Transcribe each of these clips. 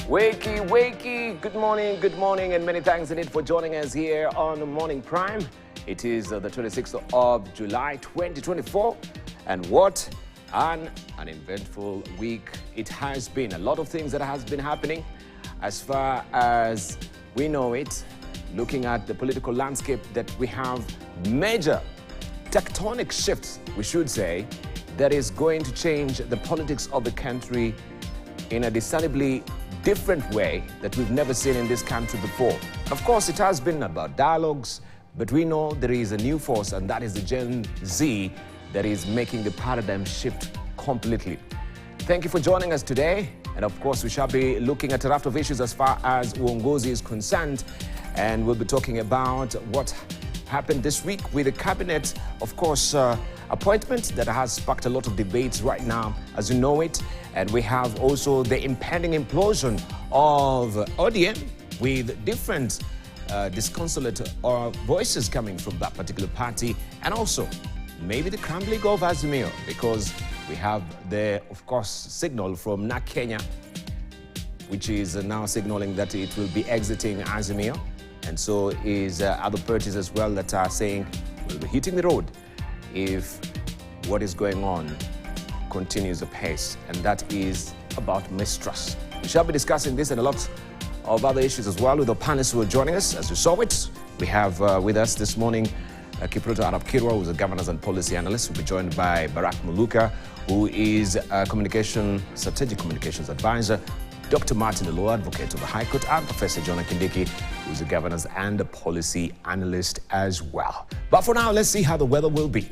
Wakey, wakey, good morning, and many thanks indeed for joining us here on Morning Prime. It is the 26th of July, 2024, and what an eventful week it has been. A lot of things that has been happening as far as we know it, looking at the political landscape that we have major tectonic shifts, we should say, that is going to change the politics of the country in a decidedly different way that we've never seen in this country before. Of course, it has been about dialogues, but we know there is a new force, and that is the Gen Z that is making the paradigm shift completely. Thank you for joining us today. And of course, we shall be looking at a raft of issues as far as uongozi is concerned. And we'll be talking about what happened this week with the cabinet, of course, appointment that has sparked a lot of debates right now, as you know it. And we have also the impending implosion of ODM with different disconsolate voices coming from that particular party, and also maybe the crumbling of Azimio, because we have the, of course, signal from NAC Kenya, which is now signaling that it will be exiting Azimio. And so is other parties as well that are saying we'll be hitting the road if what is going on continues apace, and that is about mistrust. We shall be discussing this and a lot of other issues as well with the panelists who are joining us. As you saw it, we have with us this morning Kiproto Arab Kirwa, who is a governance and policy analyst. We'll be joined by Barak Muluka, who is a strategic communications advisor, Dr. Martin Elo, advocate of the High Court, and Professor Jonah Kindiki, who is a governance and a policy analyst as well. But for now, let's see how the weather will be.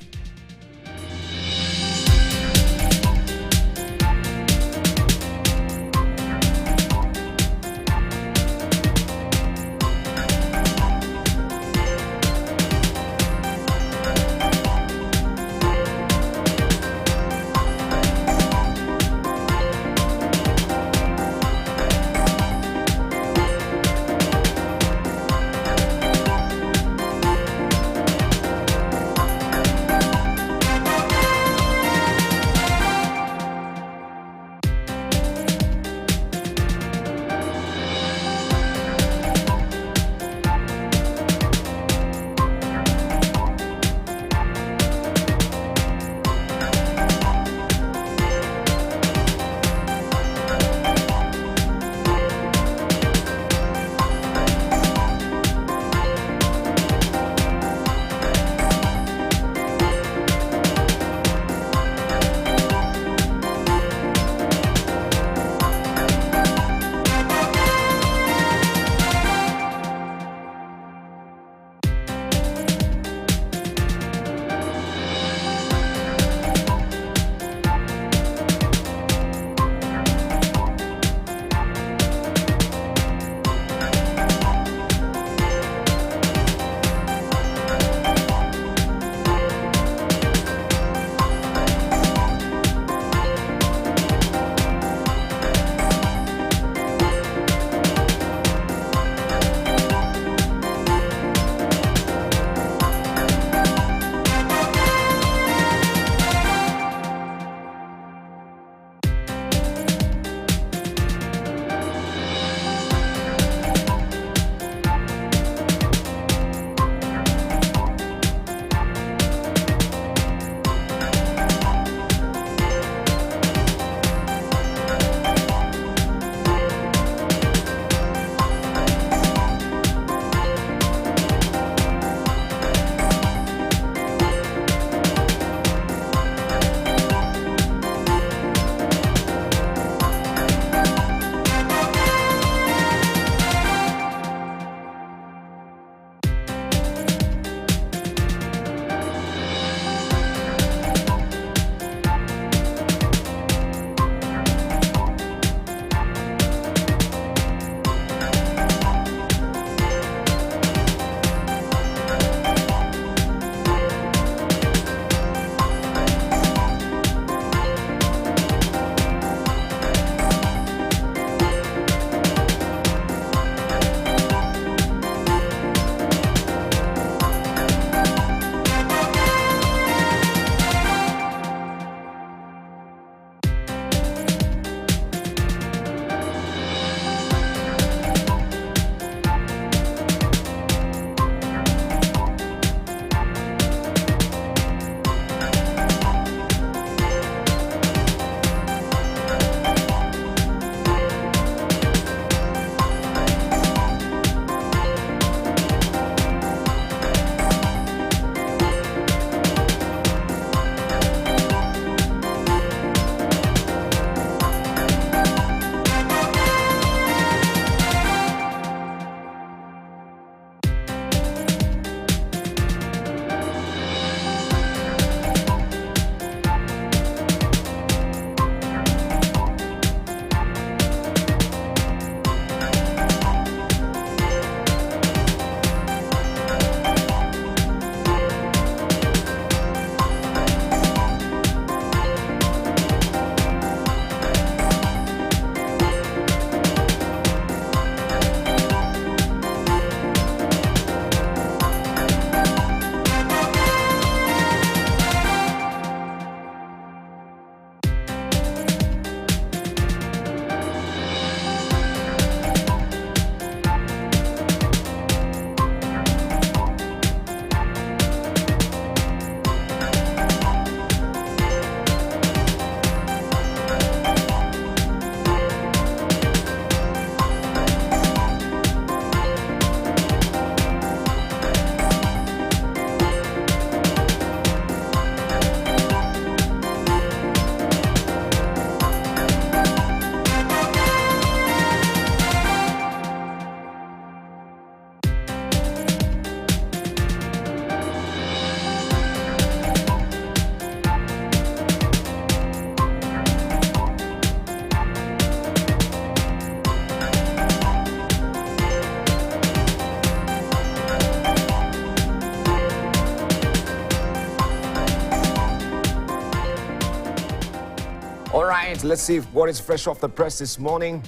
right, let's see what is fresh off the press this morning.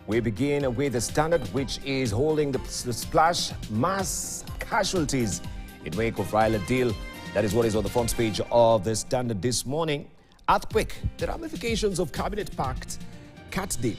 We begin with the Standard, which is holding the splash mass casualties in wake of Raila deal. That is what is on the front page of the Standard this morning. Earthquake, the ramifications of cabinet pact cut deep.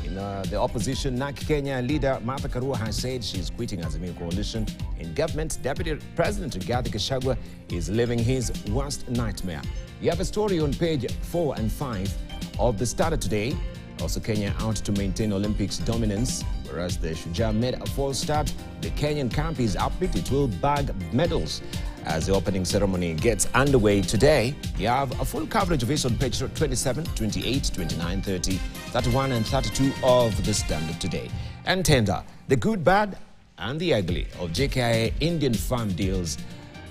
In the opposition, NAK Kenya leader Martha Karua has said she's quitting Azimio coalition. In government, Deputy President Rigathi Gachagua is living his worst nightmare. You have a story on page 4 and 5 of the Standard today. Also, Kenya out to maintain Olympics dominance, whereas the Shujaa made a false start. The Kenyan camp is upbeat. It will bag medals as the opening ceremony gets underway today. You have a full coverage of this on page 27, 28, 29, 30, 31 and 32 of the Standard today. And tender, the good, bad and the ugly of JKIA Indian farm deals.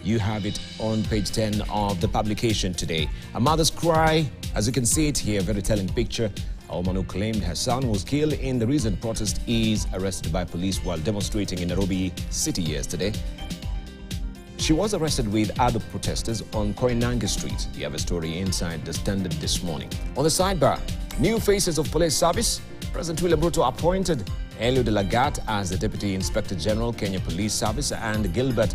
You have it on page 10 of the publication today. A mother's cry, as you can see it here, very telling picture. A woman who claimed her son was killed in the recent protest is arrested by police while demonstrating in Nairobi City yesterday. She was arrested with other protesters on Koinange Street. You have a story inside the Standard this morning. On the sidebar, new faces of police service. President William Ruto appointed Eliud Lagat as the Deputy Inspector General, Kenya Police Service, and Gilbert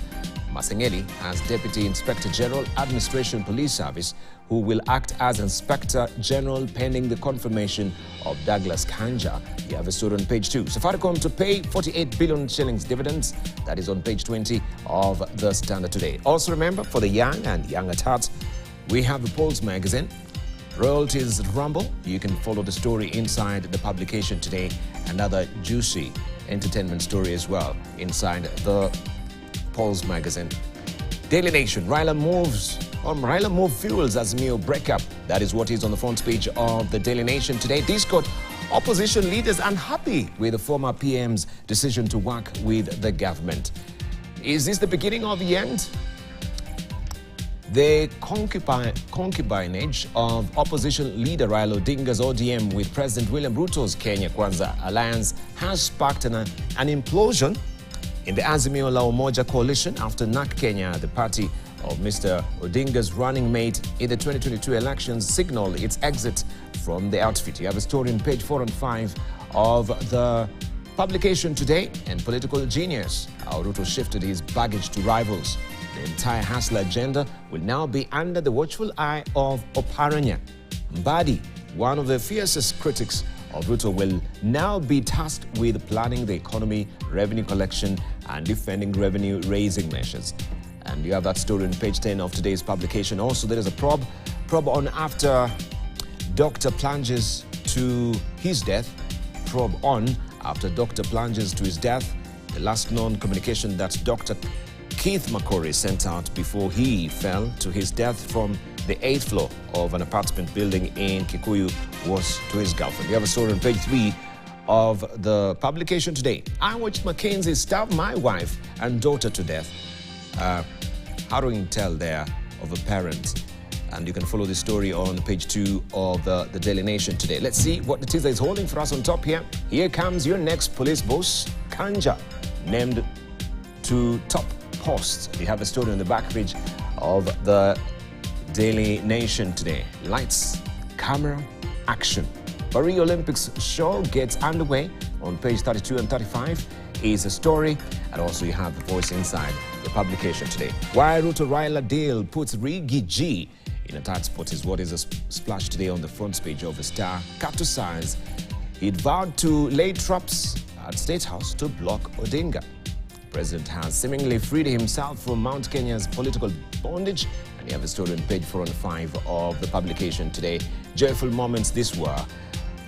Masengeli as Deputy Inspector General, Administration Police Service, who will act as Inspector General pending the confirmation of Douglas Kanja. You have a story on page 2. Safaricom to pay 48 billion shillings dividends. That is on page 20 of the Standard today. Also remember, for the young and young at heart, we have the Pulse magazine. Royalties rumble. You can follow the story inside the publication today. Another juicy entertainment story as well inside the Pulse magazine. Daily Nation, Raila move fuels Azimio breakup. That is what is on the front page of the Daily Nation today. Discord, opposition leaders unhappy with the former PM's decision to work with the government. Is this the beginning of the end? The concubinage of opposition leader Raila Odinga's ODM with President William Ruto's Kenya Kwanza alliance has sparked an implosion in the Azimio la Umoja coalition after NAK Kenya, the party of Mr. Odinga's running mate in the 2022 elections, signaled its exit from the outfit. You have a story on page 4 and 5 of the publication today. And political genius, how Ruto shifted his baggage to rivals. The entire Hustler agenda will now be under the watchful eye of Oparanya. Mbadi, one of the fiercest critics of Ruto, will now be tasked with planning the economy, revenue collection, and defending revenue-raising measures. And you have that story on page 10 of today's publication. Also, there is a probe on after doctor plunges to his death. Probe on after doctor plunges to his death. The last known communication that Dr. Keith McCory sent out before he fell to his death from the 8th floor of an apartment building in Kikuyu was to his girlfriend. You have a story on page 3 of the publication today. I watched Mackenzie stab my wife and daughter to death. Harrowing tale there of a parent. And you can follow the story on page 2 of the Daily Nation today. Let's see what it is that is holding for us on top here. Here comes your next police boss, Kanja, named to top post. You have a story on the back page of the Daily Nation today. Lights, camera, action. Paris Olympics show gets underway on page 32 and 35 is a story, and also you have the voice inside the publication today. Why Ruto Raila deal puts Rigi G in a tight spot is what is a splash today on the front page of the Star. Cut to size. He'd vowed to lay traps at State House to block Odinga. The president has seemingly freed himself from Mount Kenya's political bondage. And you have a story on page 4 and 5 of the publication today. Joyful moments this were,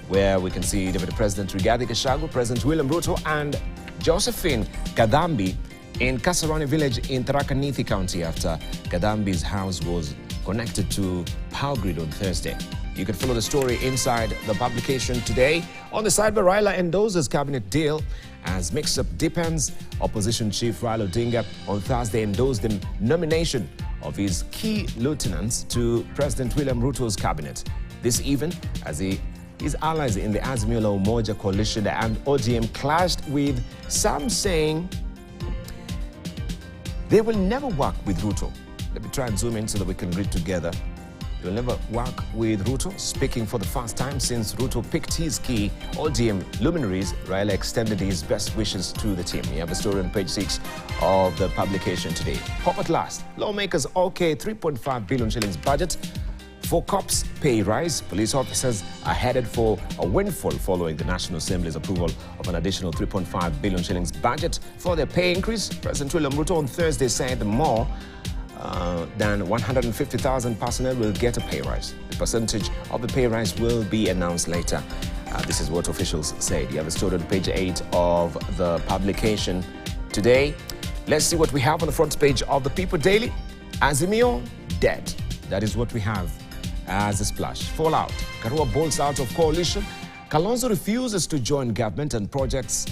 where we can see Deputy President Rigathi Gachagua, President William Ruto, and Josephine Kadhambi in Kasarani village in Tharaka Nithi County after Kadhambi's house was connected to power grid on Thursday. You can follow the story inside the publication today. On the sidebar, Raila endorses cabinet deal as mix-up deepens. Opposition chief Raila Odinga on Thursday endorsed the nomination of his key lieutenants to President William Ruto's cabinet. This even as his allies in the Azimio la Umoja coalition and ODM clashed, with some saying they will never work with Ruto. Let me try and zoom in so that we can read together. He will never work with Ruto. Speaking for the first time since Ruto picked his key ODM luminaries, Raila extended his best wishes to the team. You have a story on page 6 of the publication today. Hope at last. Lawmakers okay 3.5 billion shillings budget for cops pay rise. Police officers are headed for a windfall following the National Assembly's approval of an additional 3.5 billion shillings budget for their pay increase. President William Ruto on Thursday said more than 150,000 personnel will get a pay rise. The percentage of the pay rise will be announced later. This is what officials said. You have a story on page 8 of the publication today. Let's see what we have on the front page of the People Daily. Azimio, dead. That is what we have as a splash. Fallout. Karua bolts out of coalition. Kalonzo refuses to join government and projects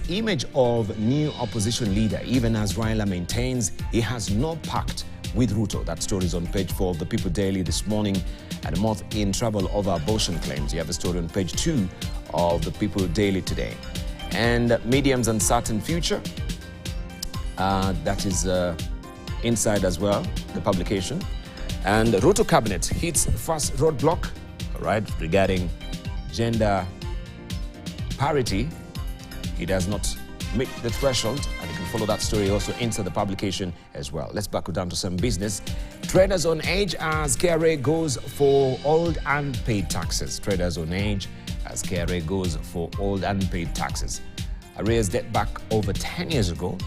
image of new opposition leader, even as Raila maintains he has no pact with Ruto. That story is on page 4 of the People Daily this morning. And a moth in trouble over abortion claims. You have a story on page 2 of the People Daily today. And medium's uncertain future. That is inside as well, the publication. And Ruto cabinet hits first roadblock, right, regarding gender parity. He does not meet the threshold, and you can follow that story also inside the publication as well. Let's back down to some business. Traders on edge as KRA goes for old unpaid taxes. Traders on edge as KRA goes for old unpaid taxes. Arrears date back over 10 years ago.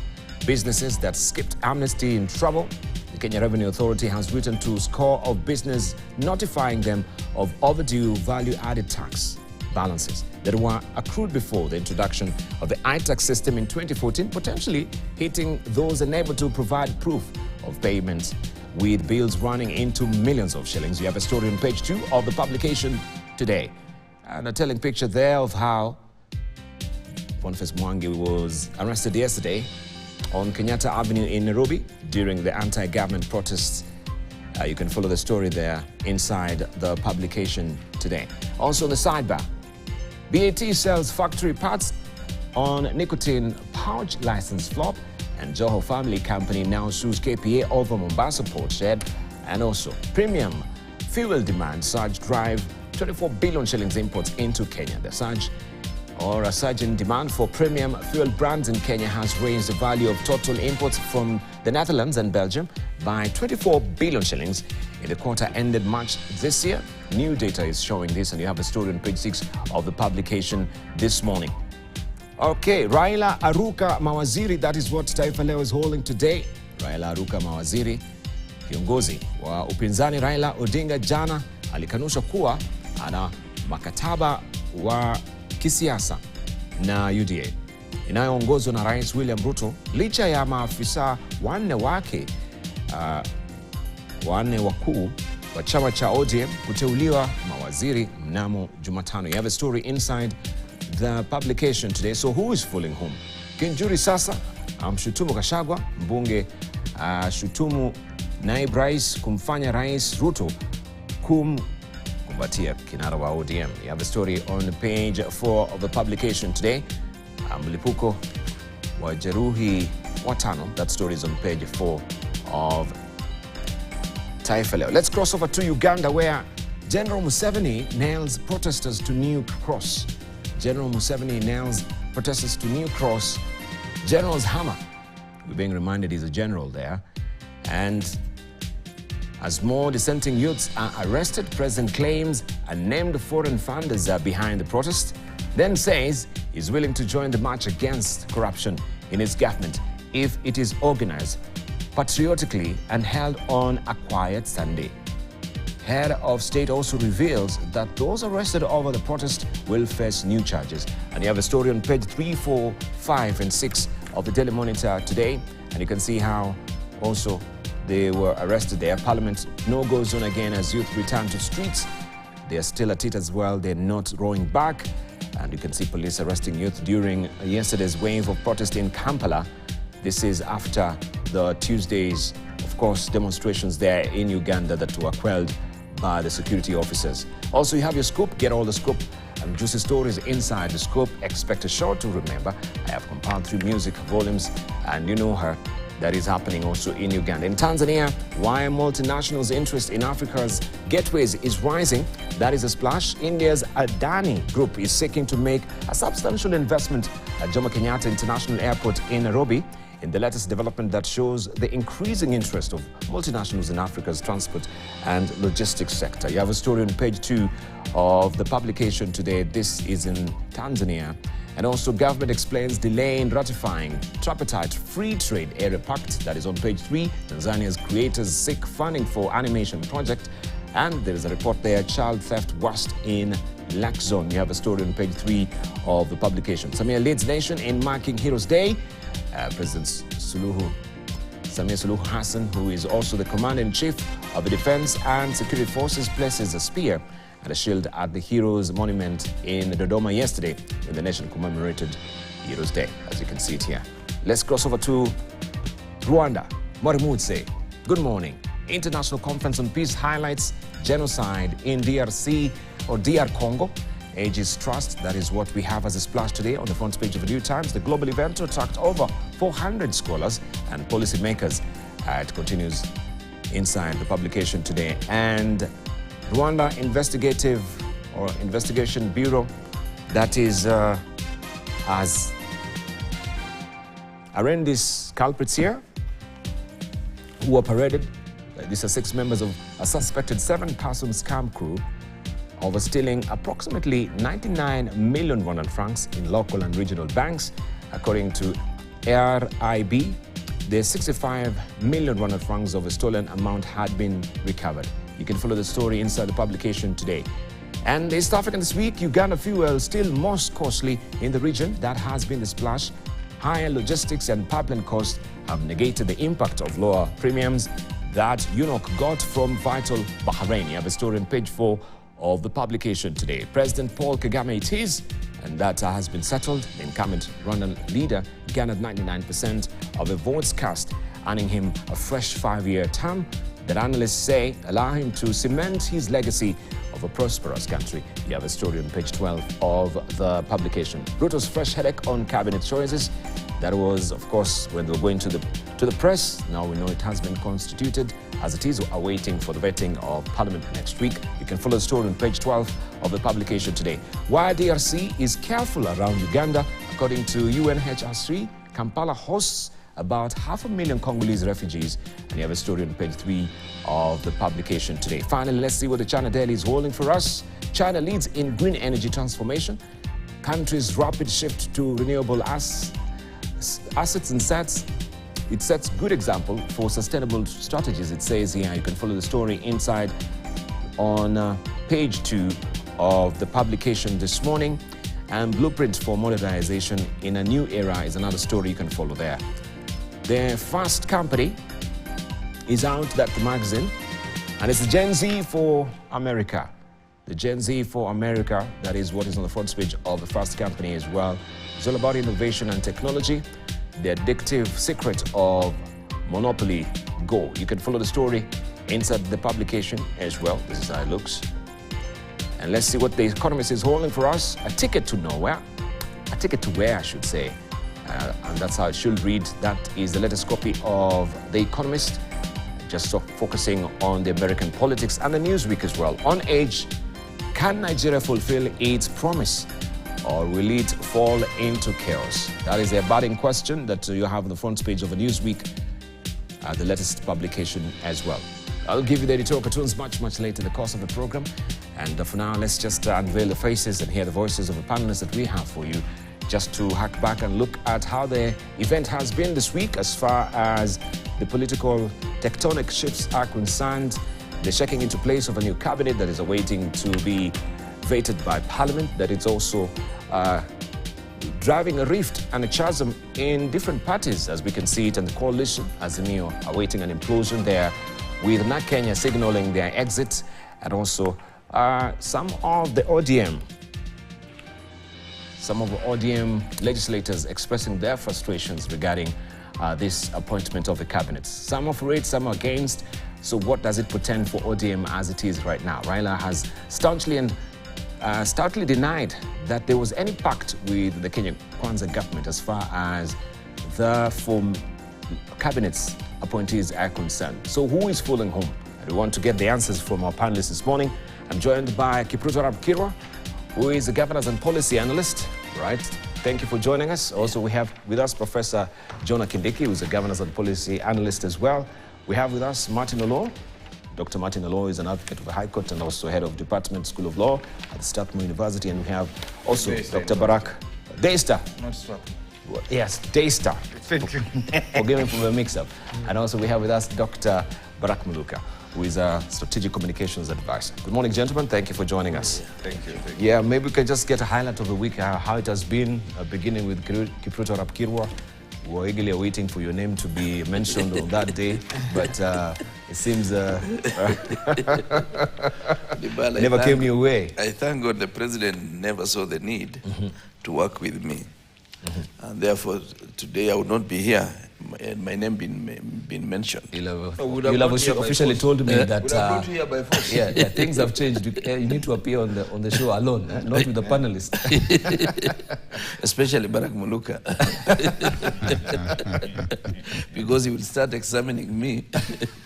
Businesses that skipped amnesty in trouble. The Kenya Revenue Authority has written to a score of business notifying them of overdue value-added tax balances that were accrued before the introduction of the iTax system in 2014, potentially hitting those unable to provide proof of payment, with bills running into millions of shillings. You have a story on page 2 of the publication today. And a telling picture there of how Boniface Mwangi was arrested yesterday on Kenyatta Avenue in Nairobi during the anti-government protests. You can follow the story there inside the publication today. Also on the sidebar, BAT sells factory parts on nicotine pouch license flop, and Joho family company now sues KPA over Mombasa port shed. And also premium fuel demand surge drive 24 billion shillings imports into Kenya. The surge or a surge in demand for premium fuel brands in Kenya has raised the value of total imports from the Netherlands and Belgium by 24 billion shillings in the quarter ended March this year. New data is showing this, and you have a story on page 6 of the publication this morning. Okay, Raila aruka mawaziri, that is what Taifa Leo is holding today. Raila aruka mawaziri. Kiongozi wa upinzani Raila Odinga jana alikanusha kuwa ana makataba wa kisiasa na UDA inayoongozwa na Rais William Ruto, licha ya maafisa wanne wake wanne wakuu wa chama cha ODM kuteuliwa mawaziri mnamo Jumatano. You have a story inside the publication today. So who is fooling whom? Kinjuri sasa amshutumu Kashagwa, mbunge shutumu naibu rais kumfanya Rais Ruto kumbatia kinara wa ODM. You have a story on page 4 of the publication today. Mlipuko wa jeruhi watano. That story is on page 4 of Taifa Leo. Let's cross over to Uganda, where General Museveni nails protesters to new cross. General Museveni nails protesters to new cross. General's hammer. We're being reminded he's a general there. And as more dissenting youths are arrested, President claims unnamed foreign funders are behind the protest, then says he's willing to join the march against corruption in his government if it is organized patriotically and held on a quiet Sunday. Head of state also reveals that those arrested over the protest will face new charges. And you have a story on page 3, 4, 5, and 6 of the Daily Monitor today. And you can see how also they were arrested there. Parliament no-go zone again as youth return to streets. They are still at it as well. They're not rowing back. And you can see police arresting youth during yesterday's wave of protest in Kampala. This is after the Tuesday's, of course, demonstrations there in Uganda that were quelled by the security officers. Also, you have your scoop. Get all the scoop and juicy stories inside the scoop. Expect a show to remember. I have compiled through music volumes, and you know her. that is happening also in Uganda. In Tanzania, why multinationals' interest in Africa's gateways is rising. That is a splash. India's Adani Group is seeking to make a substantial investment at Jomo Kenyatta International Airport in Nairobi, in the latest development that shows the increasing interest of multinationals in Africa's transport and logistics sector. You have a story on page 2 of the publication today. This is in Tanzania. And also, government explains delay in ratifying tripartite free trade area pact. That is on page 3. Tanzania's creators seek funding for animation project. And there is a report there, child theft worst in Black Zone. You have a story on page 3 of the publication. Samia leads nation in marking Heroes Day. President Samia Suluhu Hassan, who is also the commander-in-chief of the Defense and Security Forces, places a spear and a shield at the Heroes Monument in Dodoma yesterday when the nation commemorated Heroes Day, as you can see it here. Let's cross over to Rwanda. Morimutse, good morning. International Conference on Peace highlights genocide in DRC or DR Congo. Aegis Trust, that is what we have as a splash today on the front page of the New Times. The global event attracted over 400 scholars and policymakers. It continues inside the publication today. And Rwanda Investigation Bureau, that is has arraigned these culprits here who were paraded. These are 6 members of a suspected 7-person scam crew over stealing approximately 99 million Rwandan francs in local and regional banks. According to RIB, the 65 million Rwandan francs of a stolen amount had been recovered. You can follow the story inside the publication today. And East African this week, Uganda fuel still most costly in the region. That has been the splash. Higher logistics and pipeline costs have negated the impact of lower premiums that UNOC got from vital Bahrain. You have a story on page 4 of the publication today. President Paul Kagame it is, and that has been settled. The incumbent Rwandan leader garnered 99% of the votes cast, earning him a fresh 5-year term that analysts say allow him to cement his legacy of a prosperous country. You have a story on page 12 of the publication. Ruto's fresh headache on cabinet choices. That was, of course, when they were going to the press. Now we know it has been constituted. As it is, we are waiting for the vetting of Parliament next week. You can follow the story on page 12 of the publication today. Why DRC is careful around Uganda. According to UNHRC, Kampala hosts about 500,000 Congolese refugees. And you have a story on page 3 of the publication today. Finally, let's see what the China daily is holding for us. China leads in green energy transformation. Country's rapid shift to renewable assets and sets. It sets good example for sustainable strategies. It says here, you can follow the story inside on page 2 of the publication this morning. And blueprint for modernization in a new era is another story you can follow there. The first company is out, that magazine, and it's the Gen Z for America. The Gen Z for America, that is what is on the front page of the first company as well. It's all about innovation and technology, the addictive secret of Monopoly Go. You can follow the story inside the publication as well. This is how it looks. And let's see what the Economist is holding for us. A ticket to nowhere. A ticket to where, I should say. And that's how it should read. That is the latest copy of The Economist, just focusing on the American politics and the Newsweek as well. On age, can Nigeria fulfill its promise, or will it fall into chaos? That is a burning question that you have on the front page of a Newsweek, the latest publication as well. I'll give you the editorial cartoons much later in the course of the program. And for now, let's just unveil the faces and hear the voices of the panelists that we have for you, just to hack back and look at how the event has been this week as far as the political tectonic shifts are concerned. The shaking into place of a new cabinet that is awaiting to be vetted by Parliament, that it's also driving a rift and a chasm in different parties, as we can see it in the coalition, Azimio awaiting an implosion there, with NAK Kenya signaling their exit, and also some of the ODM legislators expressing their frustrations regarding this appointment of the cabinet. Some are for it, some are against. So what does it portend for ODM as it is right now? Raila has staunchly and stoutly denied that there was any pact with the Kenya Kwanza government as far as the cabinet's appointees are concerned. So who is fooling whom? And we want to get the answers from our panelists this morning. I'm joined by Kipruto Kirwa, who is a governance and policy analyst, right? Thank you for joining us. Also, we have with us Professor Jonah Kindiki, who is a governance and policy analyst as well. We have with us Martin Olo. Dr. Martin Olo is an advocate of the High Court and also head of Department School of Law at the Strathmore University. And we have also Dr. Barak Daystar. Not Strathmore. Yes, Daystar. Thank you. Forgive me for the mix-up. And also we have with us Dr. Barak Muluka, who is a strategic communications advisor. Good morning, gentlemen. Thank you for joining us. Thank you. Yeah, maybe we can just get a highlight of the week, how it has been, beginning with Kipruto Kirwa. We're eagerly waiting for your name to be mentioned on that day, but it seems never came your way. I thank God the president never saw the need to work with me. And therefore, today I would not be here and my name been mentioned. You'll have officially told me that things have changed. You need to appear on the show alone, not with the panelists. Especially Barak Muluka. Because he will start examining me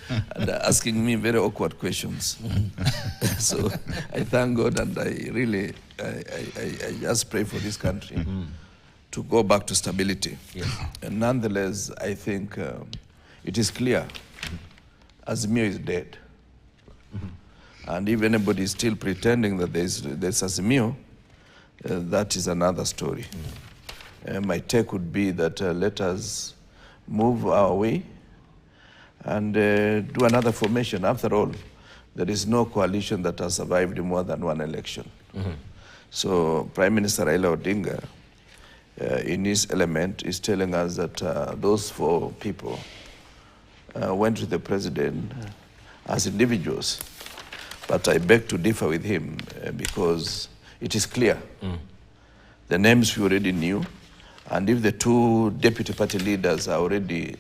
and asking me very awkward questions. So I thank God, and I really I just pray for this country to go back to stability. Yes. And nonetheless, I think it is clear Azimio is dead. And if anybody is still pretending that there's Azimio, that is another story. My take would be that let us move our way and do another formation. After all, there is no coalition that has survived more than one election. So Prime Minister Raila Odinga, in his element, is telling us that those four people went to the president as individuals. But I beg to differ with him because it is clear. The names we already knew, and if the two deputy party leaders are already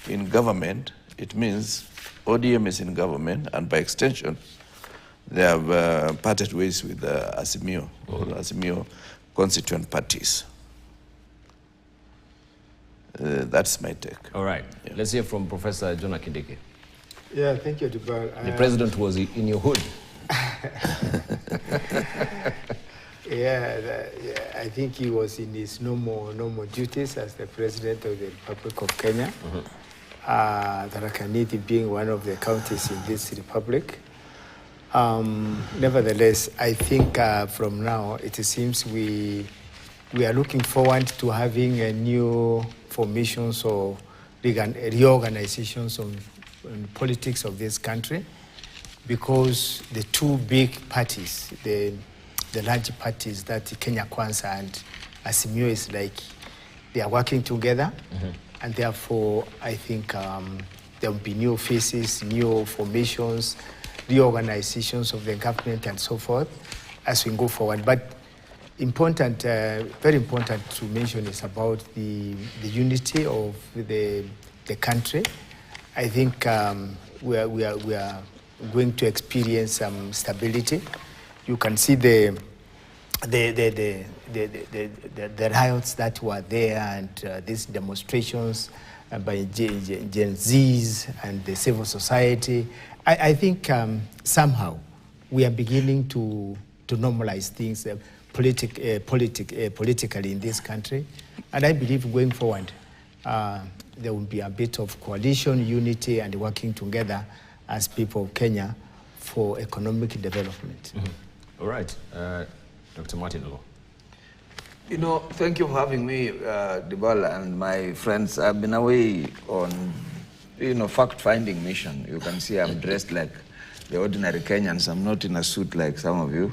in government, it means ODM is in government, and by extension, they have parted ways with Azimio or Azimio constituent parties. That's my take. All right. Yeah. Let's hear from Professor Jonah Kindiki. Yeah, thank you, Dubal. The president was in your hood. I think he was in his normal duties as the president of the Republic of Kenya. Tharaka Nithi being one of the counties in this republic. Nevertheless, I think from now it seems we are looking forward to having a new formations or reorganizations on politics of this country, because the two big parties, the large parties, that Kenya Kwanza and Azimio, is like they are working together, and therefore I think there will be new faces, new formations, reorganizations of the government and so forth as we go forward. But important, very important to mention is about the unity of the country. I think we are going to experience some stability. You can see the riots that were there, and these demonstrations by Gen Zs and the civil society. I think somehow we are beginning to normalize things politically in this country, and I believe going forward there will be a bit of coalition, unity, and working together as people of Kenya for economic development. All right, Dr. Martin Olo. You know, thank you for having me, Dibala and my friends. I've been away on, fact-finding mission. You can see I'm dressed like the ordinary Kenyans. I'm not in a suit like some of you.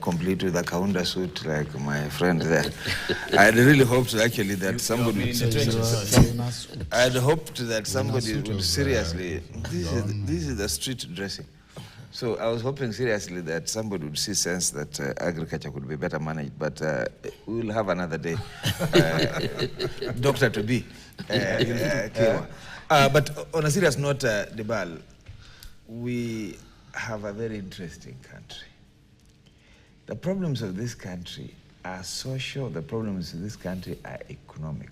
Complete with a Kaunda suit like my friend there. I had really hoped actually that somebody would... I had hoped that somebody would seriously... This is the street dressing. So I was hoping seriously that somebody would see sense that agriculture could be better managed, but we will have another day. Doctor to be. But on a serious note, Dibal, we have a very interesting country. The problems of this country are social, the problems of this country are economic.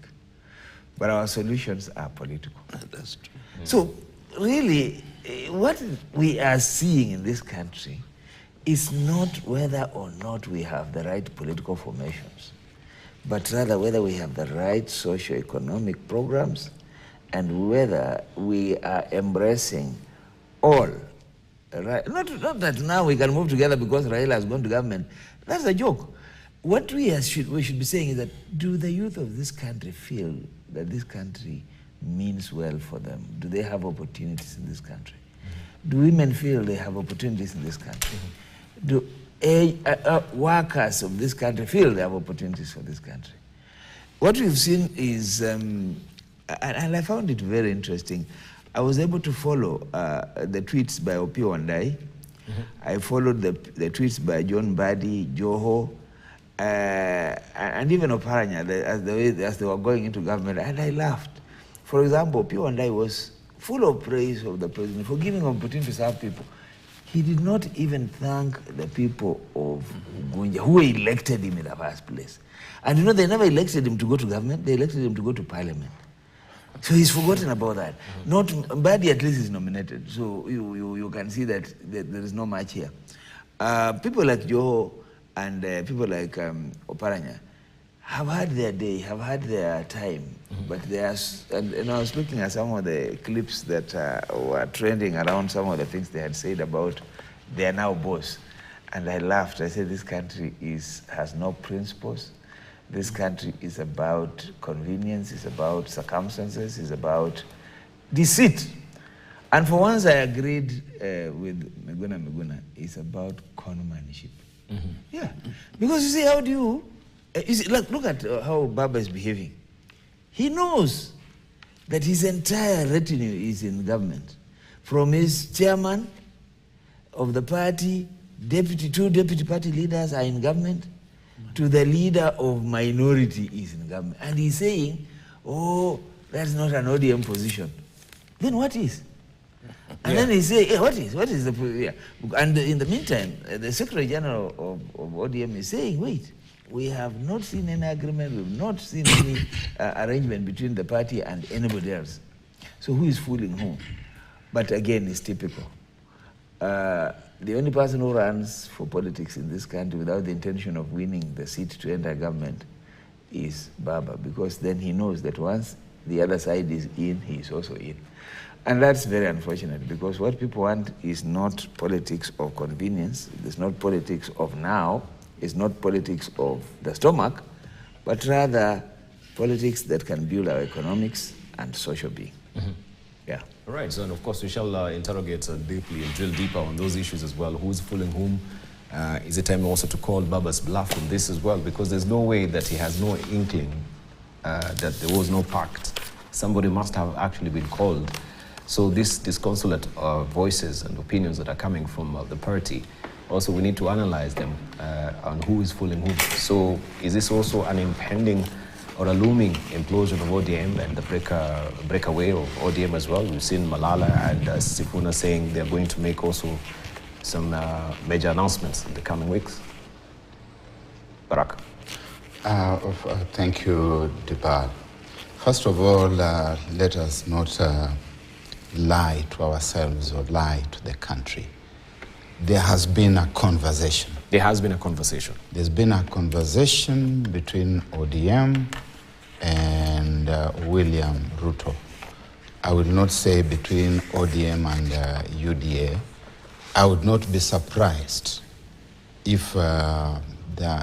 but our solutions are political. That's true. So really, what we are seeing in this country is not whether or not we have the right political formations, but rather whether we have the right socio-economic programs and whether we are embracing all. Right? Not that now we can move together because Raila has gone to government. That's a joke. What we should be saying is that, do the youth of this country feel that this country means well for them? Do they have opportunities in this country? Do women feel they have opportunities in this country? Do workers of this country feel they have opportunities for this country? What we've seen is, and I found it very interesting, I was able to follow the tweets by Opio Wandai. I followed the tweets by John Badi, Joho, and even Oparanya as they were going into government, and I laughed. For example, Opio Wandai was full of praise of the president for giving opportunity to serve people. He did not even thank the people of Gunja who elected him in the first place. And you know, they never elected him to go to government, they elected him to go to parliament. So he's forgotten about that. Not Badi at least is nominated, so you can see that there is no match here. People like Joho and people like Oparanya have had their day, have had their time, but there's, and I was looking at some of the clips that were trending around some of the things they had said about their now boss, and I laughed. I said, this country has no principles. This country is about convenience, it's about circumstances, it's about deceit. And for once I agreed with Miguna, it's about conmanship. Yeah, because you see, how do you see, look at how Baba is behaving. He knows that his entire retinue is in government. From his chairman of the party, two deputy party leaders are in government, to the leader of minority is in government. And he's saying, oh, that's not an ODM position. Then what is? And then he say, hey, what is the, yeah. And in the meantime, the Secretary General of ODM is saying, wait, we have not seen any agreement, we've not seen any arrangement between the party and anybody else. So who is fooling whom? But again, it's typical. The only person who runs for politics in this country without the intention of winning the seat to enter government is Baba, because then he knows that once the other side is in, he is also in. And that's very unfortunate, because what people want is not politics of convenience, it's not politics of now, it's not politics of the stomach, but rather politics that can build our economics and social being. Yeah. All right, so and of course we shall interrogate deeply and drill deeper on those issues as well. Who's fooling whom? Is it time also to call Baba's bluff on this as well? Because there's no way that he has no inkling that there was no pact. Somebody must have actually been called. So these disconsolate voices and opinions that are coming from the party, also we need to analyze them on who is fooling whom. So is this also an impending or a looming implosion of ODM and the breakaway of ODM as well? We've seen Malala and Sifuna saying they're going to make also some major announcements in the coming weeks. Barak. Thank you, Dibal. First of all, let us not lie to ourselves or lie to the country. There has been a conversation. There has been a conversation. There's been a conversation between ODM and William Ruto. I will not say between ODM and UDA. I would not be surprised if the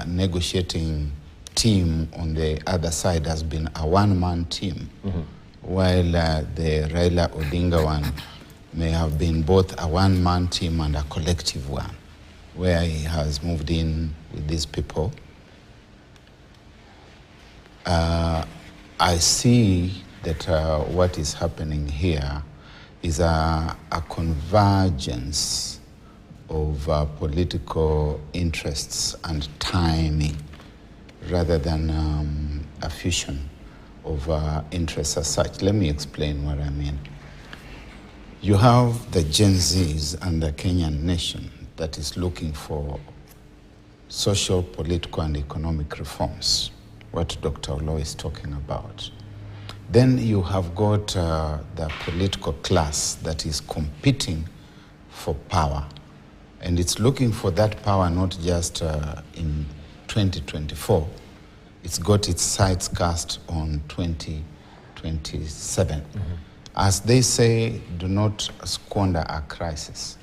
negotiating team on the other side has been a one-man team, while the Raila Odinga one may have been both a one-man team and a collective one, where he has moved in with these people. I see that what is happening here is a convergence of political interests and timing rather than a fusion of interests as such. Let me explain what I mean. You have the Gen Zs and the Kenyan nation that is looking for social, political, and economic reforms, what Dr. Olo is talking about. Then you have got the political class that is competing for power. And it's looking for that power not just in 2024. It's got its sights cast on 2027. As they say, do not squander a crisis.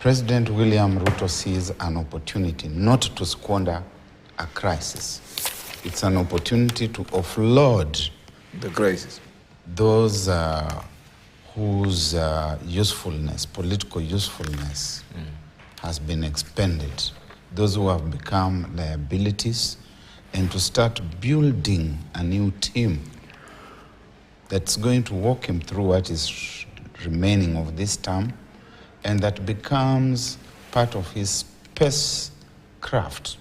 President William Ruto sees an opportunity not to squander a crisis. It's an opportunity to offload The crisis. those whose usefulness, political usefulness, has been expended, those who have become liabilities, and to start building a new team that's going to walk him through what is remaining of this term, and that becomes part of his spacecraft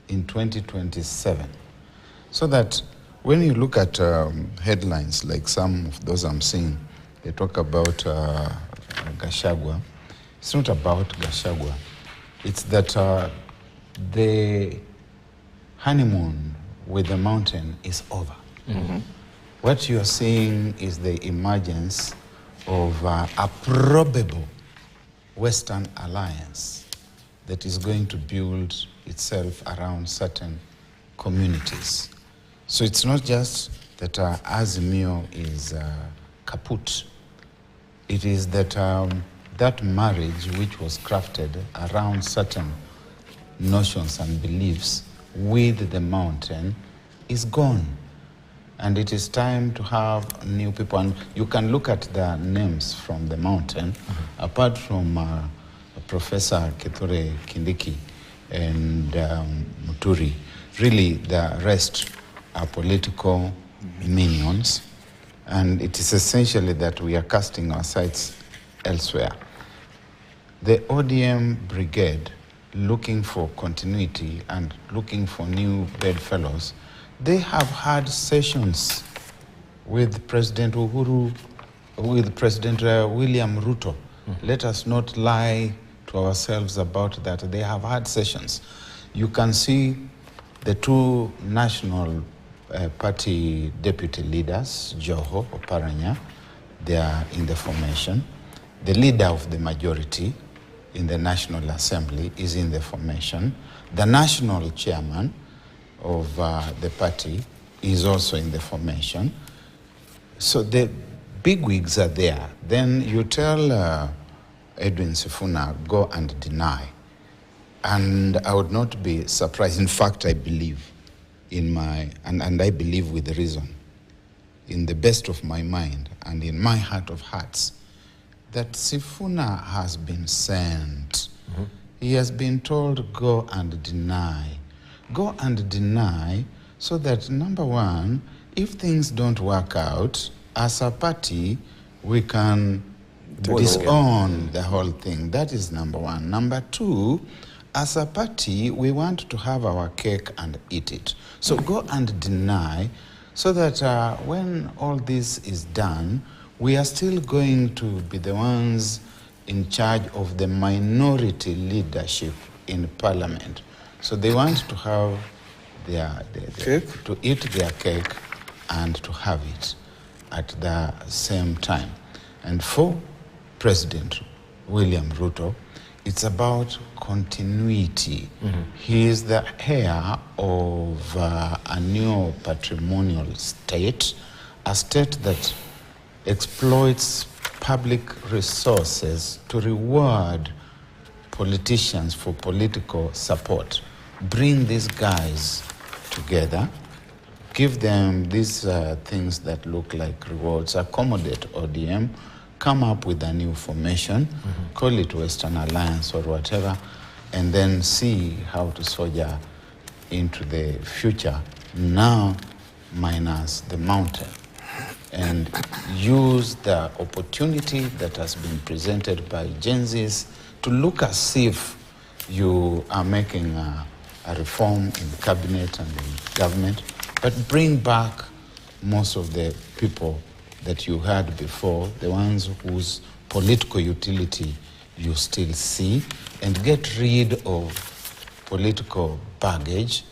in 2027. So that when you look at headlines like some of those I'm seeing, they talk about Gachagua. It's not about Gachagua. It's that the honeymoon with the mountain is over. What you are seeing is the emergence of a probable Western alliance that is going to build itself around certain communities. So it's not just that Azimio is kaput. It is that that marriage which was crafted around certain notions and beliefs with the mountain is gone. And it is time to have new people. And you can look at the names from the mountain, apart from Professor Kithure Kindiki and Muturi. Really, the rest are political minions. And it is essentially that we are casting our sights elsewhere. The ODM brigade, looking for continuity and looking for new bedfellows, they have had sessions with President Uhuru, with President William Ruto. Let us not lie to ourselves about that. They have had sessions. You can see the two national party deputy leaders, Joho Oparanya, they are in the formation. The leader of the majority in the National Assembly is in the formation. The national chairman of the party is also in the formation. So the bigwigs are there. Then you tell Edwin Sifuna, go and deny. And I would not be surprised. In fact, I believe in my, and I believe with reason, in the best of my mind and in my heart of hearts, that Sifuna has been sent. He has been told, go and deny. Go and deny so that, number one, if things don't work out, as a party, we can disown the whole thing. That is number one. Number two, as a party, we want to have our cake and eat it. So go and deny so that when all this is done, we are still going to be the ones in charge of the minority leadership in parliament. So they want to have their cake? To eat their cake and to have it at the same time. And for President William Ruto, it's about continuity. He is the heir of a new patrimonial state, a state that exploits public resources to reward politicians for political support. Bring these guys together, give them these things that look like rewards, accommodate ODM, come up with a new formation, call it Western Alliance or whatever, and then see how to soldier into the future, now minus the mountain, and use the opportunity that has been presented by Gen Zs to look as if you are making a reform in the cabinet and the government, but bring back most of the people that you had before, the ones whose political utility you still see, and get rid of political baggage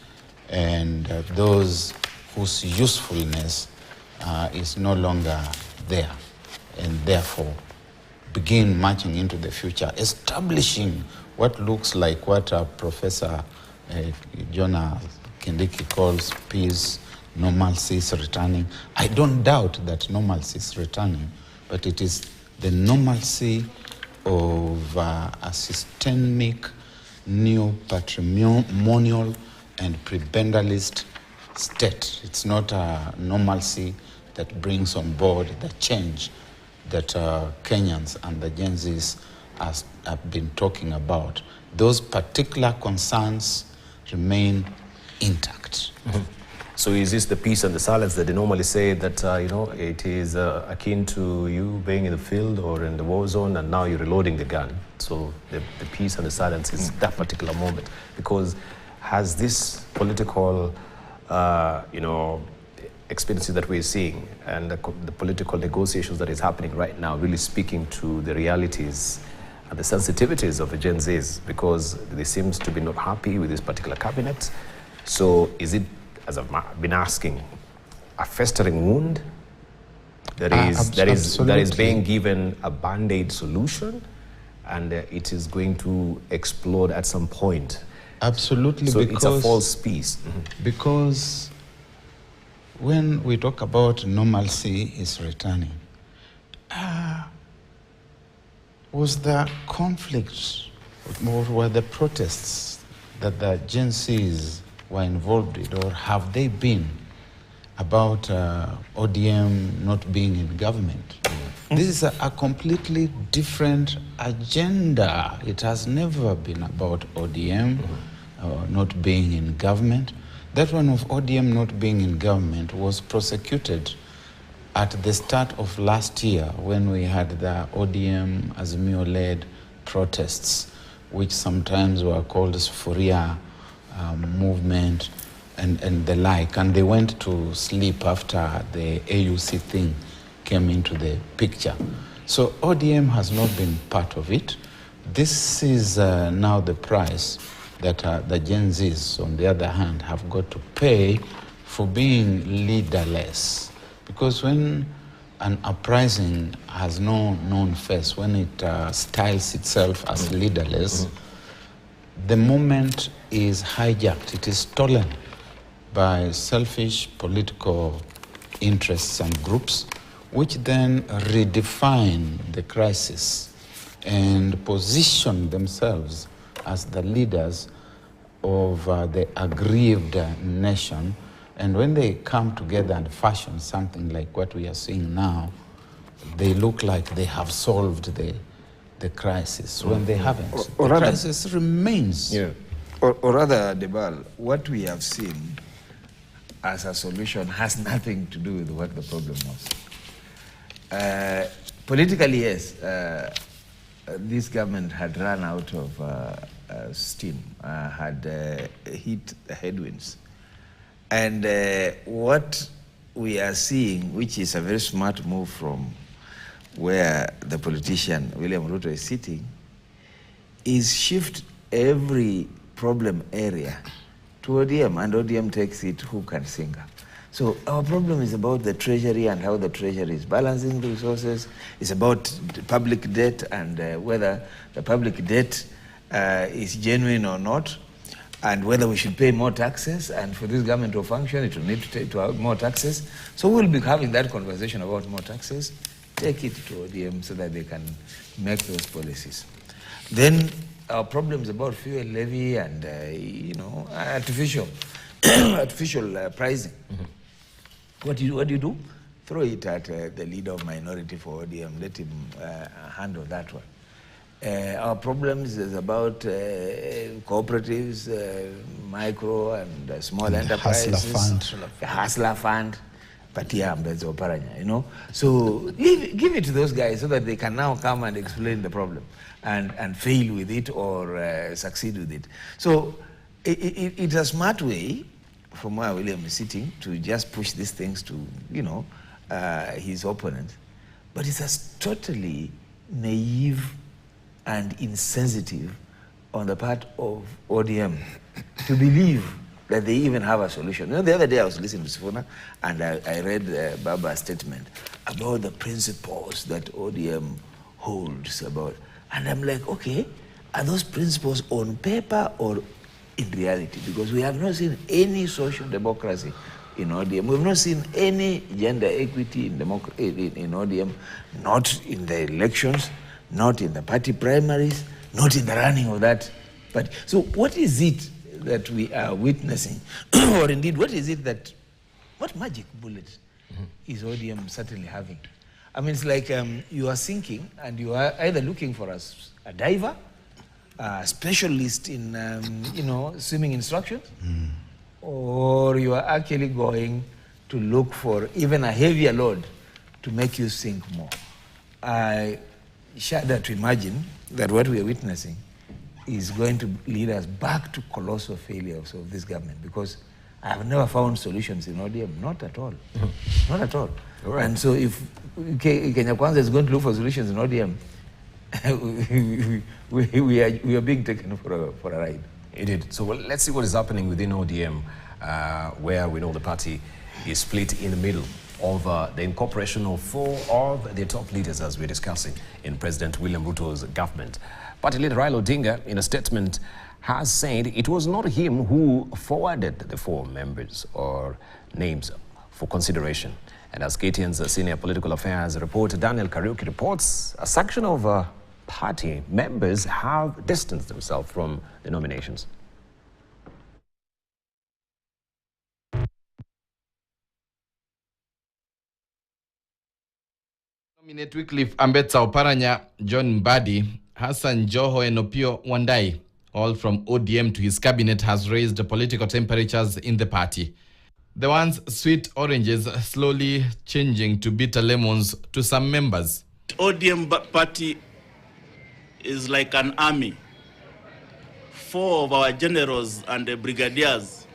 and those whose usefulness is no longer there, and therefore begin marching into the future, establishing what looks like what Professor Jonah Kindiki calls peace, normalcy is returning. I don't doubt that normalcy is returning, but it is the normalcy of a systemic, new patrimonial and prebendalist state. It's not a normalcy that brings on board the change that Kenyans and the Gen Zs have been talking about. Those particular concerns remain intact. Mm-hmm. So is this the peace and the silence that they normally say that, it is akin to you being in the field or in the war zone and now you're reloading the gun? So the peace and the silence is that particular moment. Because has this political, experiences that we're seeing and the political negotiations that is happening right now really speaking to the realities and the sensitivities of the Gen Zs, because they seem to be not happy with this particular cabinet? So is it, as I've been asking, a festering wound that is being given a band-aid solution and it is going to explode at some point? Absolutely. So because it's a false peace. Mm-hmm. Because when we talk about normalcy is returning, was the conflict or were the protests that the Gen Zs were involved with, or have they been about ODM not being in government? Mm-hmm. This is a completely different agenda. It has never been about ODM not being in government. That one of ODM not being in government was prosecuted at the start of last year when we had the ODM Azimio-led protests, which sometimes were called Sufuria movement and the like. And they went to sleep after the AUC thing came into the picture. So ODM has not been part of it. This is now the price that the Gen Zs, on the other hand, have got to pay for being leaderless. Because when an uprising has no known face, when it styles itself as leaderless, the moment is hijacked, it is stolen by selfish political interests and groups, which then redefine the crisis and position themselves as the leaders of the aggrieved nation. And when they come together and fashion something like what we are seeing now, they look like they have solved the crisis when they haven't. Or the rather, crisis remains. Yeah. Or rather, Debal, what we have seen as a solution has nothing to do with what the problem was. Politically, yes, this government had run out of steam, had hit the headwinds. And what we are seeing, which is a very smart move from where the politician William Ruto is sitting, is shift every problem area to ODM, and ODM takes it hook and sinker. So our problem is about the treasury and how the treasury is balancing the resources. It's about the public debt and whether the public debt is genuine or not, and whether we should pay more taxes. And for this government to function, it will need to have more taxes. So we'll be having that conversation about more taxes. Take it to ODM so that they can make those policies. Then our problems about fuel levy and artificial pricing. Mm-hmm. What do you do? Throw it at the leader of minority for ODM. Let him handle that one. Our problems is about cooperatives, micro and small enterprises. The Hustler Fund. So give it to those guys so that they can now come and explain the problem and fail with it or succeed with it. So it's a smart way from where William is sitting to just push these things to, his opponent. But it's a totally naive and insensitive on the part of ODM to believe that they even have a solution. You know, the other day I was listening to Sifuna, and I read Baba's statement about the principles that ODM holds about. And I'm like, okay, are those principles on paper or in reality? Because we have not seen any social democracy in ODM. We've not seen any gender equity in ODM, not in the elections, not in the party primaries, not in the running of that party. So what is it that we are witnessing? Or indeed, what is it that, what magic bullet is ODM certainly having? I mean, it's like you are sinking and you are either looking for a diver, a specialist in, swimming instructions, or you are actually going to look for even a heavier load to make you sink more. I shudder to imagine that what we are witnessing is going to lead us back to colossal failures of this government, because I have never found solutions in ODM, not at all. Not at all. Right. And so if Kenya Kwanza is going to look for solutions in ODM, we are being taken for a ride. Indeed. So let's see what is happening within ODM, where we know the party is split in the middle of the incorporation of 4 of the top leaders, as we're discussing, in President William Ruto's government. Party leader Raila Odinga, in a statement, has said it was not him who forwarded the 4 members or names for consideration. And as KTN's senior political affairs reporter Daniel Kariuki reports, a section of party members have distanced themselves from the nominations. Nominate Wycliffe Ambetsa Oparanya, John Mbadi, Hassan Joho and Opiyo Wandayi, all from ODM to his cabinet, has raised the political temperatures in the party. The once sweet oranges slowly changing to bitter lemons to some members. ODM party is like an army. 4 of our generals and the brigadiers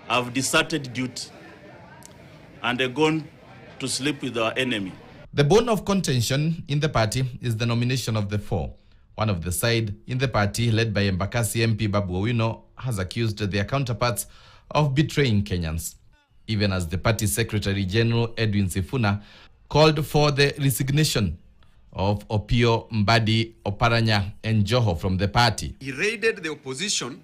have deserted duty and they're gone to sleep with our enemy. The bone of contention in the party is the nomination of the 4. One of the side in the party, led by Embakasi MP Babu Owino, has accused their counterparts of betraying Kenyans, even as the party Secretary General Edwin Sifuna called for the resignation of Opiyo, Mbadi, Oparanya and Joho from the party. He raided the opposition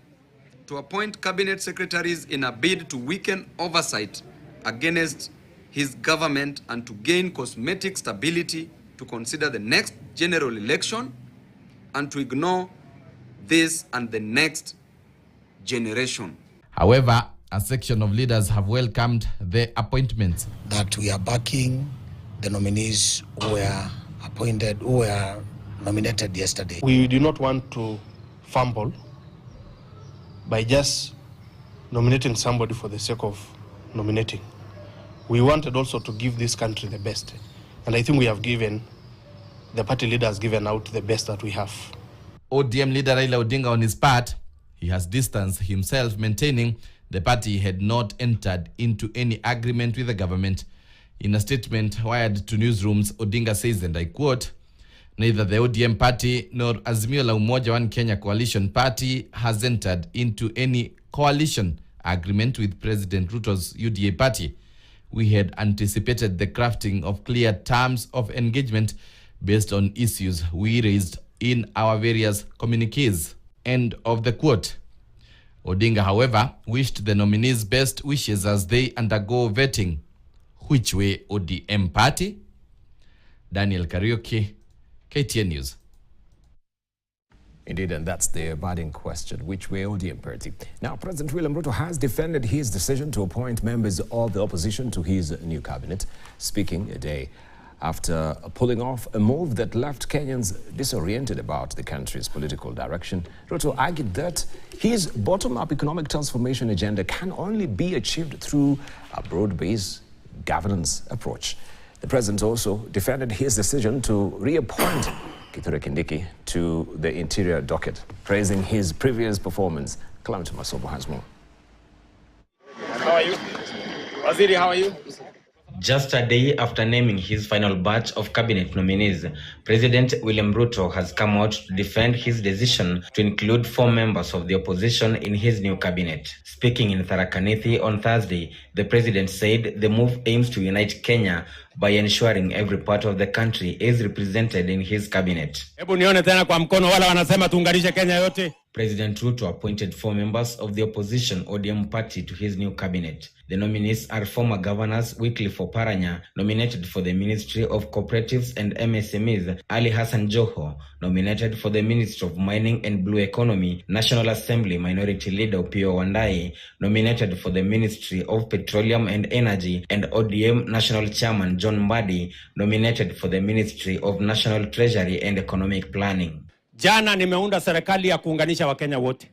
to appoint cabinet secretaries in a bid to weaken oversight against his government and to gain cosmetic stability, to consider the next general election and to ignore this and the next generation. However, a section of leaders have welcomed the appointments. That we are backing the nominees who were appointed, who were nominated yesterday. We do not want to fumble by just nominating somebody for the sake of nominating. We wanted also to give this country the best. And I think we have given, the party leader has given out the best that we have. ODM leader Raila Odinga, on his part, he has distanced himself, maintaining the party had not entered into any agreement with the government. In a statement wired to newsrooms, Odinga says, and I quote, "Neither the ODM party nor Azimio la Umoja One Kenya coalition party has entered into any coalition agreement with President Ruto's UDA party. We had anticipated the crafting of clear terms of engagement based on issues we raised in our various communiques." End of the quote. Odinga, however, wished the nominees best wishes as they undergo vetting. Which way ODM party? Daniel Kariuki, KTN News. Indeed, and that's the burning question. Which way ODM party? Now, President William Ruto has defended his decision to appoint members of the opposition to his new cabinet, speaking a day after pulling off a move that left Kenyans disoriented about the country's political direction. Ruto argued that his bottom-up economic transformation agenda can only be achieved through a broad-based governance approach. The president also defended his decision to reappoint Kithure Kindiki to the interior docket, praising his previous performance. Clement Masobo has more. How are you? Waziri, how are you? Just a day after naming his final batch of cabinet nominees, President William Ruto has come out to defend his decision to include 4 members of the opposition in his new cabinet. Speaking in Tharaka Nithi on Thursday, the president said the move aims to unite Kenya by ensuring every part of the country is represented in his cabinet. Hebu nione tena kwa mkono wala wanasema tuunganishe Kenya yote. President Ruto appointed 4 members of the opposition ODM party to his new cabinet. The nominees are former governors Wycliffe Oparanya, nominated for the Ministry of Cooperatives and MSMEs, Ali Hassan Joho, nominated for the Ministry of Mining and Blue Economy, National Assembly Minority Leader Opiyo Wandayi, nominated for the Ministry of Petroleum and Energy, and ODM National Chairman John Mbadi, nominated for the Ministry of National Treasury and Economic Planning. Jana nimeunda serikali ya kuunganisha Wakenya wote.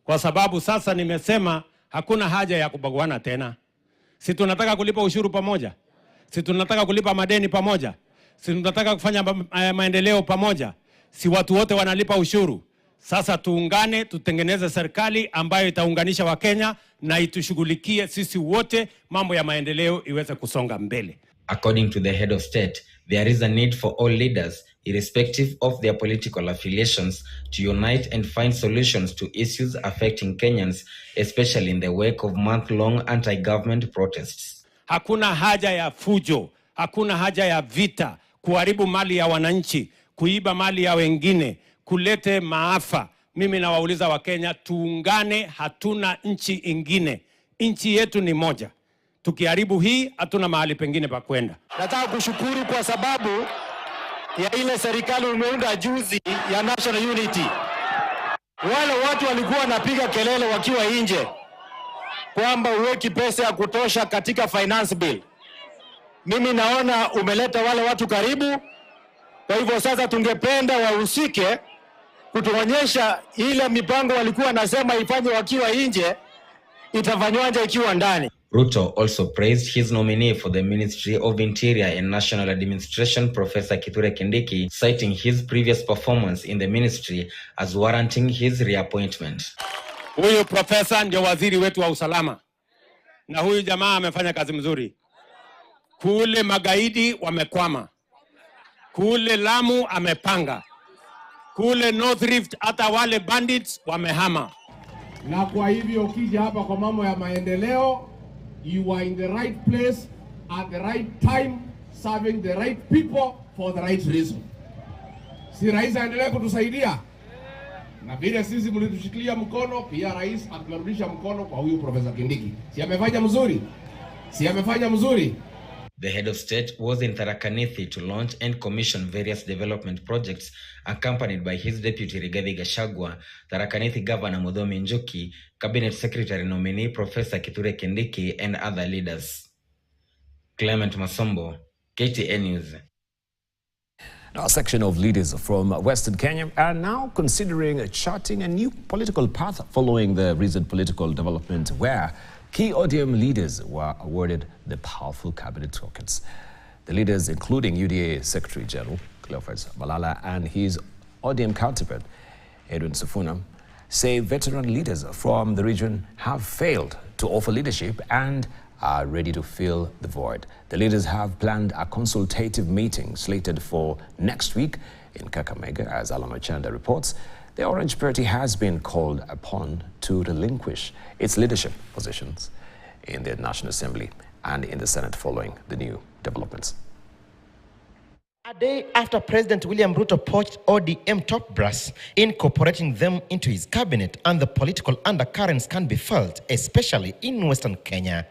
Kwa sababu sasa nimesema hakuna haja ya kubaguana tena. Si tunataka kulipa ushuru pamoja. Si tunataka kulipa madeni pamoja. Si tunataka kufanya maendeleo pamoja. Si watu wote wanalipa ushuru. Sasa tuungane, tutengeneze serikali ambayo itaunganisha Wakenya na itushughulikie sisi wote, mambo ya maendeleo iweze kusonga mbele. According to the head of state, there is a need for all leaders, irrespective of their political affiliations, to unite and find solutions to issues affecting Kenyans, especially in the wake of month-long anti-government protests. Hakuna haja ya fujo, hakuna haja ya vita, kuharibu mali ya wananchi, kuiba mali ya wengine, kulete maafa. Mimi nawauliza Wakenya, tuungane, hatuna nchi ingine. Nchi yetu ni moja. Tukiharibu hii, hatuna mahali pengine pa kwenda. Nataka kushukuru kwa sababu ya ile serikali umeunda juzi ya National Unity. Wale watu walikuwa wanapiga kelele wakiwa nje kwamba uweki pesa ya kutosha katika finance bill. Mimi naona umeleta wale watu karibu. Kwa hivyo sasa tungependa wahusike kutuonyesha ile mipango walikuwa nasema ifanye wakiwa nje itafanywaje ikiwa ndani. Ruto also praised his nominee for the Ministry of Interior and National Administration, Professor Kithure Kindiki, citing his previous performance in the ministry as warranting his reappointment. Huyu profesa ndio waziri wetu wa usalama. Na huyu jamaa amefanya kazi mzuri. Kule magaidi wamekwama. Kule Lamu amepanga. Kule North Rift hata wale bandits wamehama. Na kwa hivyo ukija hapa kwa mambo ya maendeleo, you are in the right place at the right time, serving the right people for the right reason. Si rais aendelee kutusaidia? Na vile sisi mlitushikilia mkono, pia rais aturudisha mkono kwa huyu Professor Kindiki. Si amefanya mzuri? Si amefanya mzuri? The head of state was in Tharaka Nithi to launch and commission various development projects, accompanied by his deputy Rigathi Gachagua, Tharaka Nithi Governor Muthomi Njuki, Cabinet Secretary nominee Professor Kithure Kindiki, and other leaders. Clement Masombo, KTN News. Now, a section of leaders from Western Kenya are now considering charting a new political path following the recent political development where key ODM leaders were awarded the powerful cabinet tokens. The leaders, including UDA Secretary General Cleophas Malala and his ODM counterpart, Edwin Sifuna, say veteran leaders from the region have failed to offer leadership and are ready to fill the void. The leaders have planned a consultative meeting slated for next week in Kakamega, as Alama Chanda reports. The Orange Party has been called upon to relinquish its leadership positions in the National Assembly and in the Senate following the new developments. A day after President William Ruto poached ODM top brass, incorporating them into his cabinet, and the political undercurrents can be felt, especially in Western Kenya.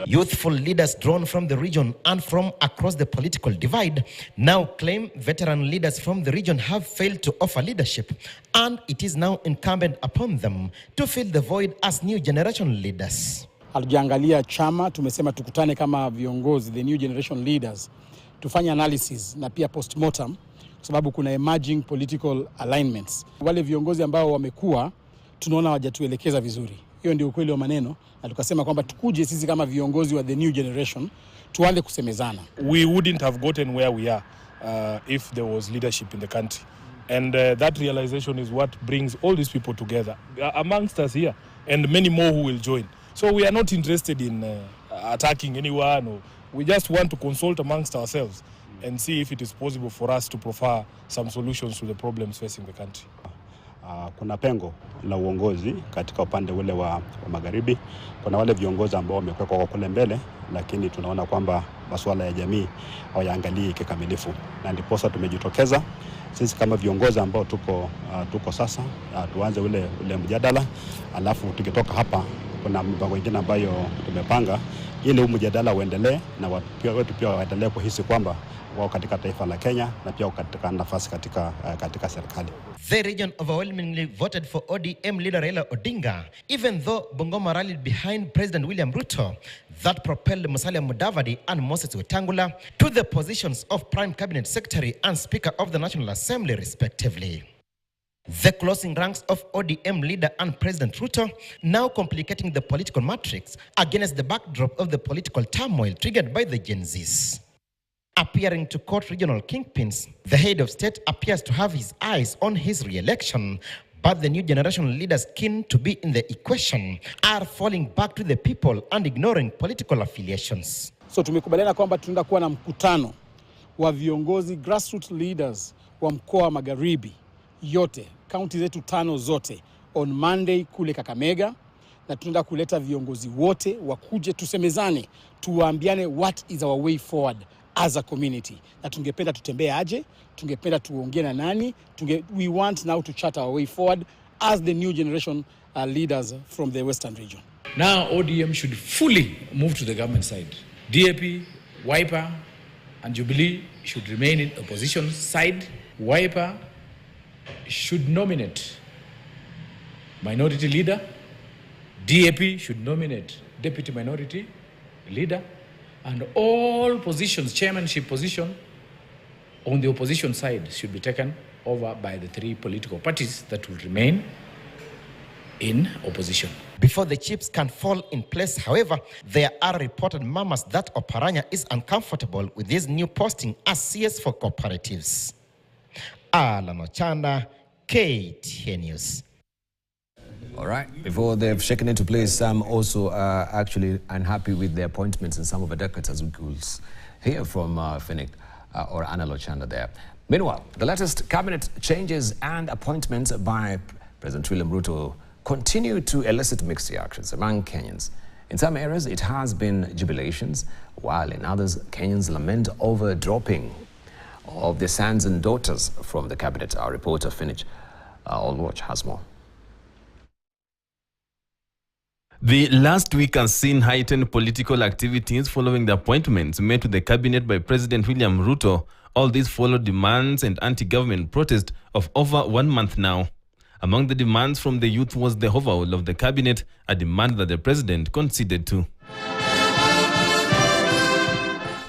Youthful leaders drawn from the region and from across the political divide now claim veteran leaders from the region have failed to offer leadership, and it is now incumbent upon them to fill the void as new generation leaders. Hatujaangalia chama, tumesema tukutane kama viongozi, the new generation leaders, tufanye analysis na pia postmortem, kwa sababu kuna emerging political alignments. Wale viongozi ambao wamekuwa tunaona hawajatuelekeza vizuri. Hiyo ndio ukweli wa maneno, na tukasema kwamba tukuje sisi kama viongozi wa the new generation tuanze kusemezana. We wouldn't have gotten where we are if there was leadership in the country. And that realization is what brings all these people together amongst us here, and many more who will join. So we are not interested in attacking anyone. Or we just want to consult amongst ourselves and see if it is possible for us to provide some solutions to the problems facing the country. Kuna pengo la uongozi katika upande ule wa magharibi. Kuna wale viongozi ambao wamekuwa kwa kule mbele, lakini tunaona kwamba masuala ya jamii hawayaangalii kikamilifu, na ndiposa tumejitokeza sisi kama viongozi ambao tuko sasa, tuanze ule mjadala, alafu tukitoka hapa kuna mipango mingine ambayo tumepanga ili mjadala uendelee na watu pia waendelee kuhisi kwamba wao katika taifa la Kenya na pia katika nafasi katika serikali. The region overwhelmingly voted for ODM leader Raila Odinga, even though Bungoma rallied behind President William Ruto, that propelled Musalia Mudavadi and Moses Wetangula to the positions of Prime Cabinet Secretary and Speaker of the National Assembly, respectively. The closing ranks of ODM leader and President Ruto now complicating the political matrix against the backdrop of the political turmoil triggered by the Gen Zs. Appearing to court regional kingpins, the head of state appears to have his eyes on his re-election, but the new generation leaders keen to be in the equation are falling back to the people and ignoring political affiliations. So tumekubaliana kwamba tunaenda kuwa na mkutano wa viongozi grassroots leaders wa mkoa wa Magharibi yote, kaunti zetu 5 zote, on Monday kule Kakamega, na tunaenda kuleta viongozi wote wakuje tusemezane, tuwaambiane what is our way forward as a community. Na tungependa tutembee aje, tungependa tuongee na nani, we want now to chart our way forward as the new generation leaders from the Western region. Now ODM should fully move to the government side. DAP, Wiper and Jubilee should remain in opposition side. Wiper should nominate minority leader. DAP should nominate deputy minority leader. And all positions, chairmanship position on the opposition side should be taken over by the 3 political parties that will remain in opposition. Before the chips can fall in place, however, there are reported murmurs that Oparanya is uncomfortable with this new posting as CS for cooperatives. Alan Ochanda, KTN News. All right. Before they've shaken into place, some also are actually unhappy with the appointments in some of the decades, as we could hear from Finnick or Anna Lochanda there. Meanwhile, the latest cabinet changes and appointments by President William Ruto continue to elicit mixed reactions among Kenyans. In some areas, it has been jubilations, while in others, Kenyans lament over dropping of their sons and daughters from the cabinet. Our reporter, Finnick Allwatch, has more. The last week has seen heightened political activities following the appointments made to the cabinet by President William Ruto. All these followed demands and anti-government protest of over 1 month now. Among the demands from the youth was the overhaul of the cabinet, a demand that the president conceded to.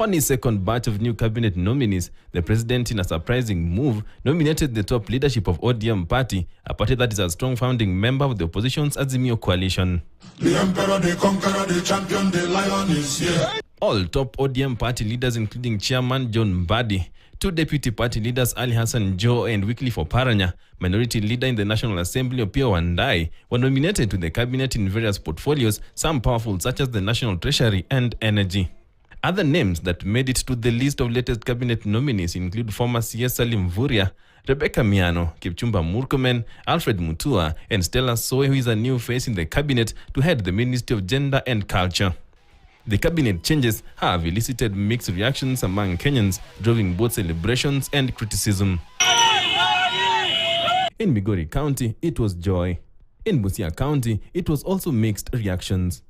On his second batch of new cabinet nominees, the president, in a surprising move, nominated the top leadership of ODM party, a party that is a strong founding member of the opposition's Azimio coalition. The emperor, the conqueror, the champion, the lion is here. All top ODM party leaders, including Chairman John Mbadi, 2 deputy party leaders Ali Hassan Joho and Wycliffe Oparanya, minority leader in the National Assembly Opiyo Wandayi, were nominated to the cabinet in various portfolios, some powerful such as the National Treasury and Energy. Other names that made it to the list of latest cabinet nominees include former CS Salim Mvurya, Rebecca Miano, Kipchumba Murkomen, Alfred Mutua, and Stella Soe, who is a new face in the cabinet to head the Ministry of Gender and Culture. The cabinet changes have elicited mixed reactions among Kenyans, driving both celebrations and criticism. In Migori County, it was joy. In Busia County, it was also mixed reactions.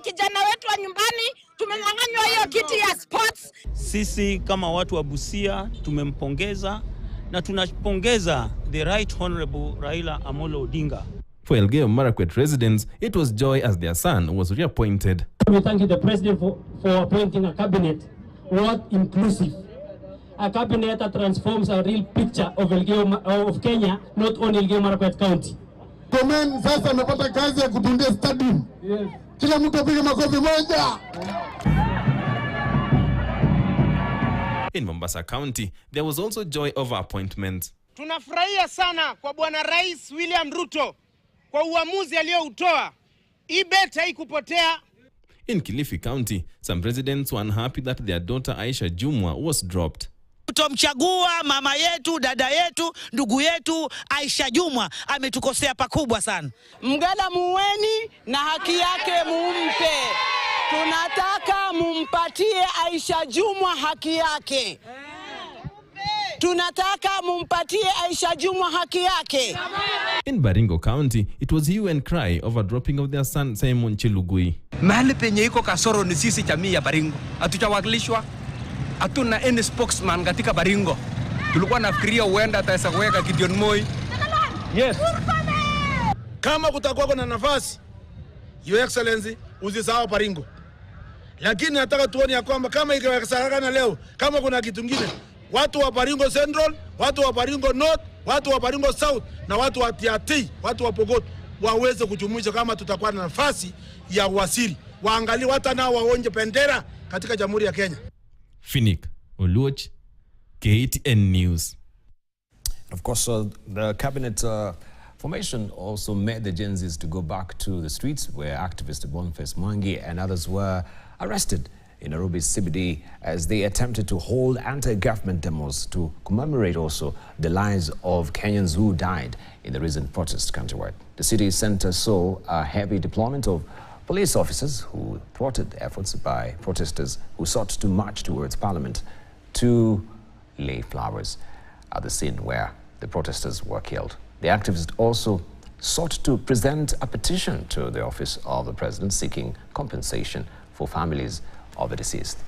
Kijana wetu wa nyumbani tumenyang'anywa hiyo kiti ya sports. Sisi kama watu wa Busia tumempongeza na tunapongeza the right honorable Raila Amolo Odinga. For Elgeyo Marakwet residents, it was joy as their son was reappointed. We thank the president for appointing a cabinet what inclusive. A cabinet that transforms a real picture of Kenya, not only Elgeyo Marakwet County. Komen sasa amepata kazi ya kutundia stadium. Yes. Kila mtu apige makofi moja. In Mombasa County, there was also joy over appointments. Tunafurahia sana kwa Bwana Rais William Ruto kwa uamuzi aliyoutoa Hii bet haikupotea. In Kilifi County, some residents were unhappy that their daughter Aisha Jumwa was dropped. Kutomchagua mama yetu, dada yetu, ndugu yetu Aisha Jumwa ametukosea pakubwa sana. Mgala muweni na haki yake mumpe. Tunataka mumpatie Aisha Jumwa haki yake. Tunataka mumpatie Aisha Jumwa haki yake. In Baringo County, it was hue and cry over dropping of their son Simon Chelugui. Mahali penye iko kasoro ni sisi jamii ya Baringo. Hatujawakilishwa. Hatuna any spokesman katika Baringo. Tulikuwa nafikiria huenda ataweza kuweka Gideon Moi. Yes. Kama kutakuwa na nafasi, Your Excellency, usisahau Baringo. Lakini nataka tuone ya kwamba kama ikiwezekana leo, kama kuna kitu kingine, watu wa Baringo Central, watu wa Baringo North, watu wa Baringo South na watu wa Tiaty, watu wa Pokot waweze kujumuisha kama tutakuwa na nafasi ya wasiri. Waangalie watu nao waonje bendera katika Jamhuri ya Kenya. Finik Oluoch, KTN News. Of course, the cabinet formation also made the Gen Zs to go back to the streets where activist Boniface Mwangi and others were arrested in Nairobi's CBD as they attempted to hold anti-government demos to commemorate also the lives of Kenyans who died in the recent protests countrywide. The city centre saw a heavy deployment of police officers who thwarted efforts by protesters who sought to march towards Parliament to lay flowers at the scene where the protesters were killed. The activists also sought to present a petition to the office of the president seeking compensation for families of the deceased.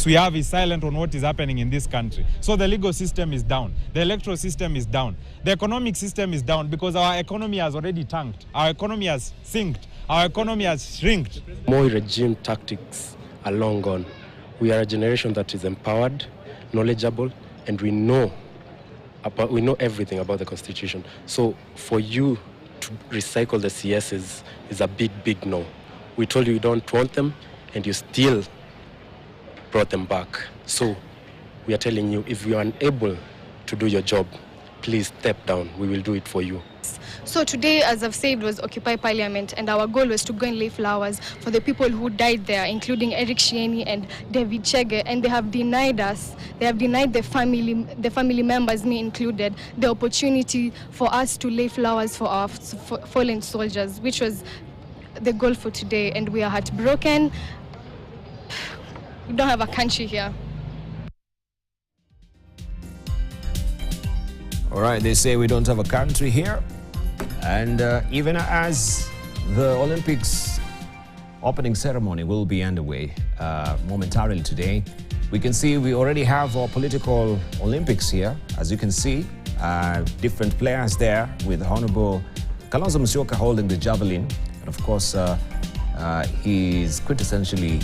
We have is silent on what is happening in this country. So the legal system is down, the electoral system is down, the economic system is down because our economy has already tanked, our economy has sinked, our economy has shrinked. More regime tactics are long gone. We are a generation that is empowered, knowledgeable, and we know everything about the Constitution. So for you to recycle the CSs is a big no. We told you don't want them, and you still brought them back. So we are telling you, if you are unable to do your job, please step down. We will do it for you. So today, as I've said, was Occupy Parliament, and our goal was to go and lay flowers for the people who died there, including Eric Shieni and David Chege, and they have denied us, they have denied the family members, me included, the opportunity for us to lay flowers for our fallen soldiers, which was the goal for today, and we are heartbroken. We don't have a country here. All right, they say we don't have a country here. And even as the Olympics opening ceremony will be underway momentarily today, we can see we already have our political Olympics here. As you can see, different players there with Honorable Kalonzo Musyoka holding the javelin. And of course, his quintessentially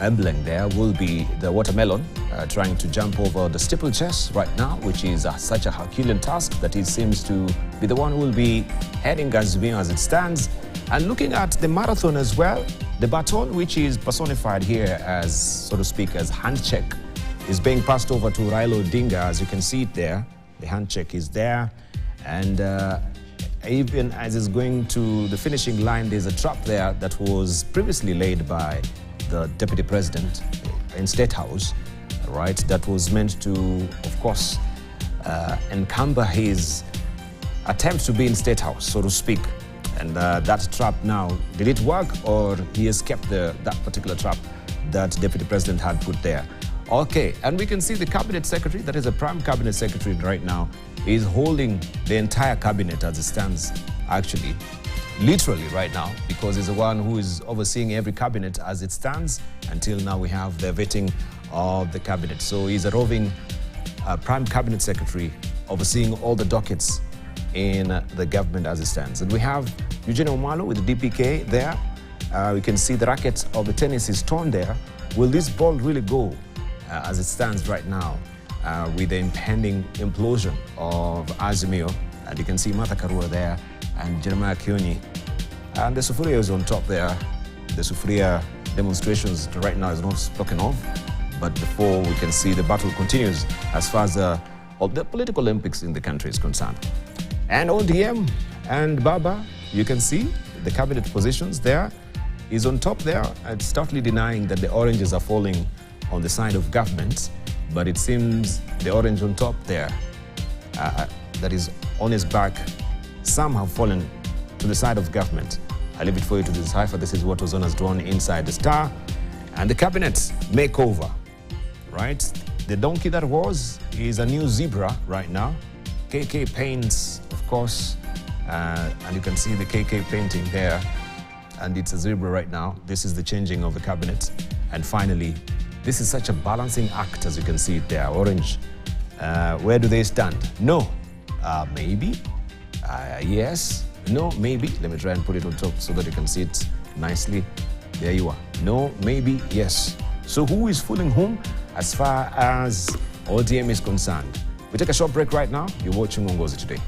emblem there will be the watermelon, trying to jump over the steeplechase right now, which is such a Herculean task that he seems to be the one who will be heading Azimio as it stands. And looking at the marathon as well, the baton, which is personified here as, so to speak, as handshake, is being passed over to Raila Odinga. As you can see it there, the handshake is there. And even as it's going to the finishing line, there's a trap there that was previously laid by the Deputy President in State House, right? That was meant to, of course, encumber his attempt to be in State House, so to speak. And that trap now, did it work or he escaped that particular trap that Deputy President had put there. Okay, and we can see the cabinet secretary, that is a prime cabinet secretary right now, is holding the entire cabinet as it stands, actually, literally right now, because he's the one who is overseeing every cabinet as it stands until now we have the vetting of the cabinet. So he's a roving prime cabinet secretary overseeing all the dockets in the government as it stands. And we have Eugene Omalo with the DPK there. We can see the racket of the tennis is torn there. Will this ball really go as it stands right now with the impending implosion of Azimio? And you can see Martha Karua there and Jeremiah Kioni. And the Sufuria is on top there. The Sufuria demonstrations right now is not spoken of, but before we can see the battle continues as far as the political Olympics in the country is concerned. And ODM and Baba, you can see the cabinet positions there is on top there and stoutly denying that the oranges are falling on the side of government, but it seems the orange on top there that is on his back, some have fallen to the side of government. I leave it for you to decipher. This is what was on as drawn inside the star. And the cabinet makeover, right? The donkey that was is a new zebra right now. KK paints, of course, and you can see the KK painting there, and it's a zebra right now. This is the changing of the cabinet. And finally, this is such a balancing act, as you can see it there, orange. Where do they stand? No, maybe, yes, no, maybe. Let me try and put it on top so that you can see it nicely. There you are. No, maybe, yes. So who is fooling whom as far as ODM is concerned? We take a short break right now. You're watching Uongozi Today.